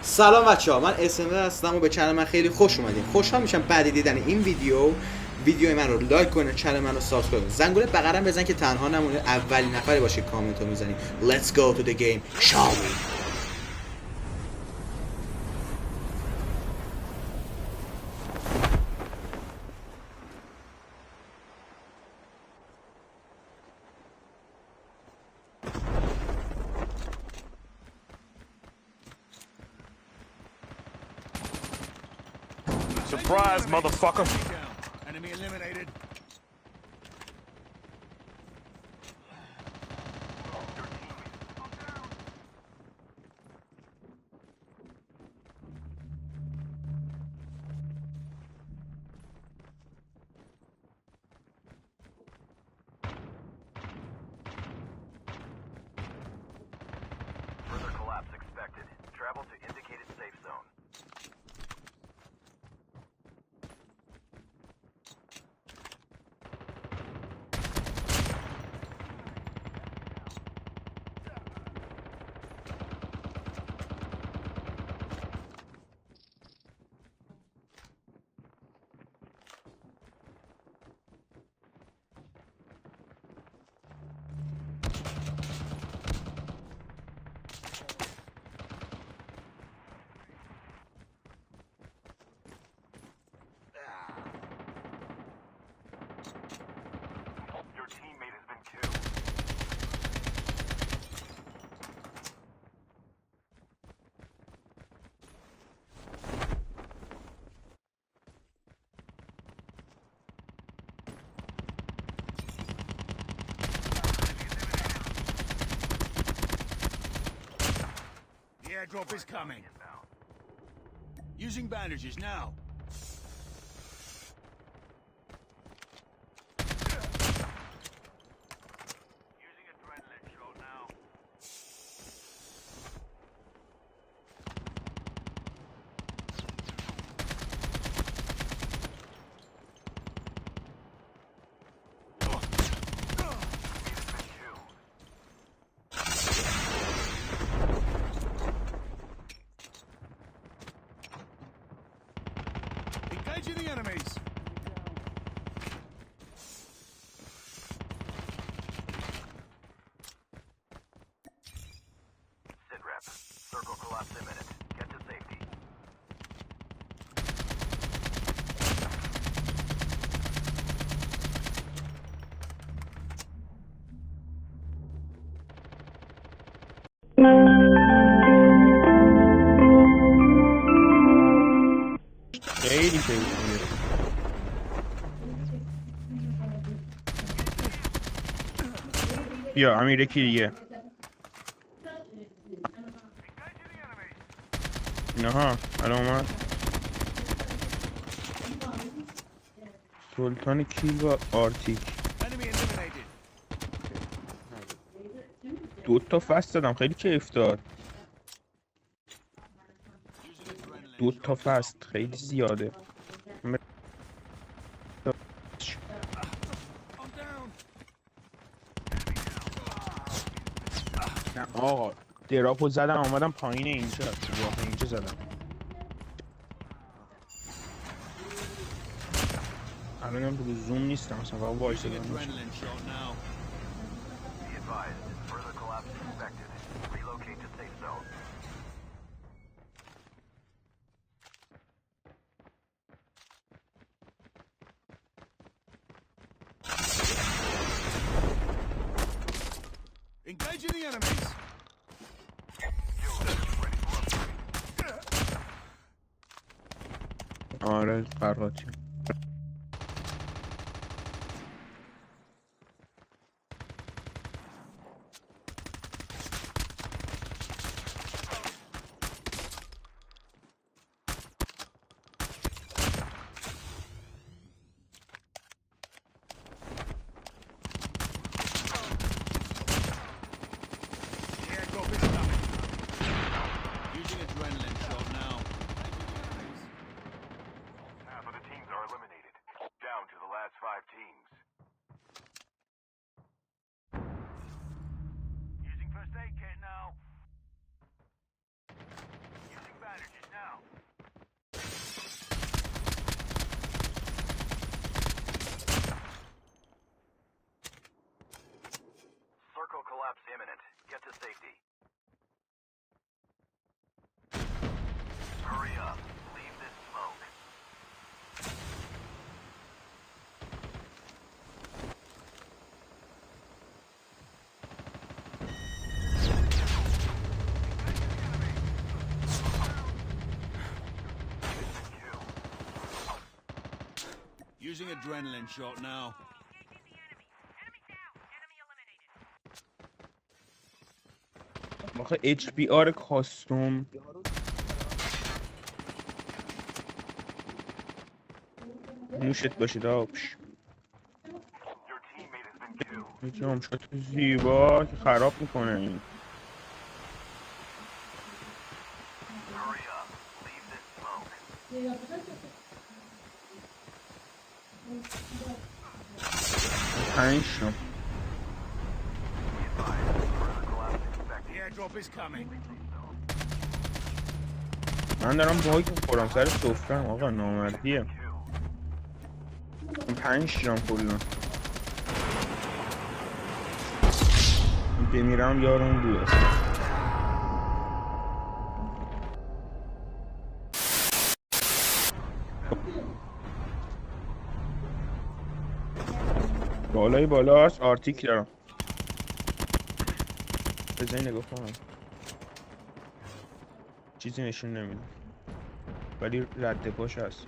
سلام بچه‌ها، من اسمه هستم و به چنل من خیلی خوش اومدین. خوشحال میشم بعد دیدن این ویدیو من رو لایک کنید، چنل من رو سابسکرایب کنید، زنگوله بغلم بزن که تنها نمونه، اولین نفری باشی کامنت رو میزنی. Let's go to the game, shall we? Surprise, motherfucker! Enemy eliminated. Further collapse expected. Travel to indicated safe zone. Your teammate has been killed. The airdrop is coming. Using bandages now. Using adrenaline shot now. Engaging the enemies. Sit rep. Circle collapse imminent. Get to safety. خیلی پیچیده. بیا امیر یکی دیگه. اینها الان اومد. سلطان کیل با آرتیک. Enemy eliminated. دو تا فست دادم، خیلی کیف داد. Using adrenaline دو shot. تا فست خیلی زیاده. I'm down. نه آقا دراپو زدم آمدم پایین اینجا. واقعا اینجا زدم. الانم رو زوم نیستم مثلا فقط وایس Using دادم. adrenaline shot now. Be advised. Further collapse expected. Relocate to safe zone. Engaging the enemies. آره فرقاتی. The airdrop is coming. Using adrenaline shot now. Half of the teams are eliminated. Down to the last 5 teams. Using first aid kit now. Using bandages. Using adrenaline shot now. آخه HBR کاستوم نوشت باشید آبش جام شد زیبا که خراب میکنه این پنج شم The airdrop is coming. من دارم باگ میخورم سر سفرم آقا نامردیه 5 جام کلا بمیرم یارم بود بالای بالاست آرتیک دارم بذاری نگاه کنم چیزی نشون نمیده ولی رد پاش هست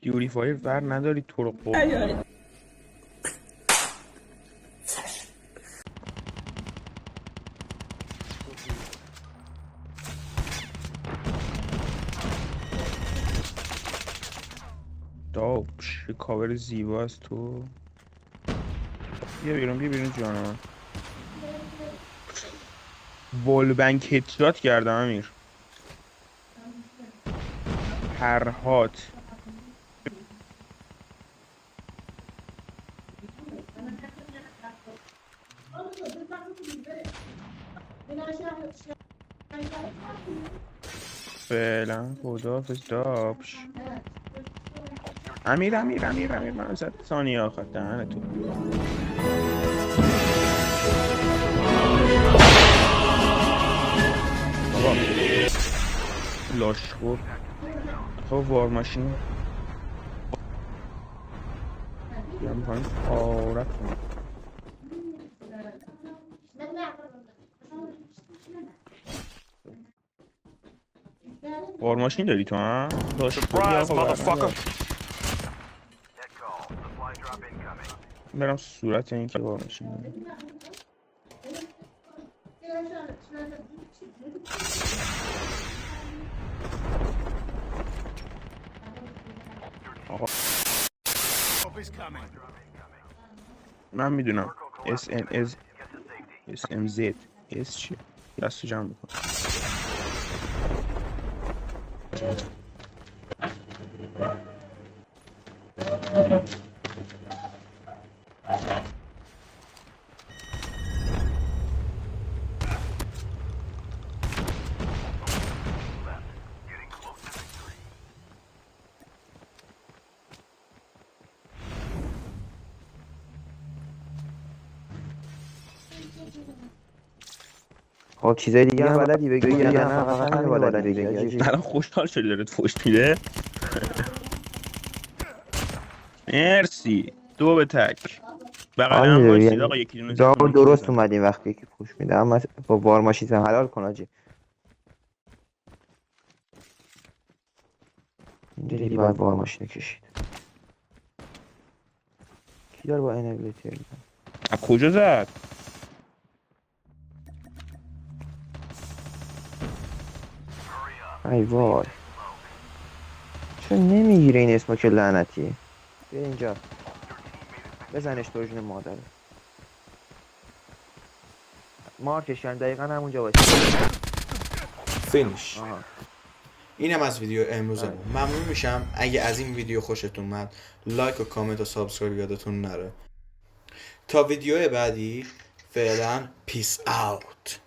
پیوریفایر ور نداری تو رو خوب داپش کاور زیباست تو بیا بیرون جانم والبنک هدشات کردم امیر هرهات فعلا خداحافظ داپش امیر من زد ثانیه آخر دهنه تو آقا لاشخور خب وارماشین بیام پایین آرک کنم وارماشین داری تو هم؟ Surprise, motherfucker! برم صورت این که وارماشین داری آقا Drop is coming. من میدونم SMZ S چیه؟ دستو جمع میکنم خب چیزای دیگه هم بلدی بگی یا نه فقط همین بلدی بگی الان خوشحال شدی دارت فوش میده مرسی 2 به تک بقیه هم باشید آقا یکی دونه دار درست اومدیم وقتی که پوش میده اما با وارماشین هم حلال کن آجی اینجوری باید وارماشین کشید کی داره با انابیلیتی از کجا زد؟ ای وای چون نمیگیره این اسمو که لعنتی بیا اینجا بزنش تو جون مادره مارکش یعنی دقیقا همونجا باشه فینیش آها اینم از ویدیو امروزمون ممنون میشم اگه از این ویدیو خوشتون اومد لایک و کامنت و سابسکرایب یادتون نره تا ویدیو بعدی فعلا پیس اوت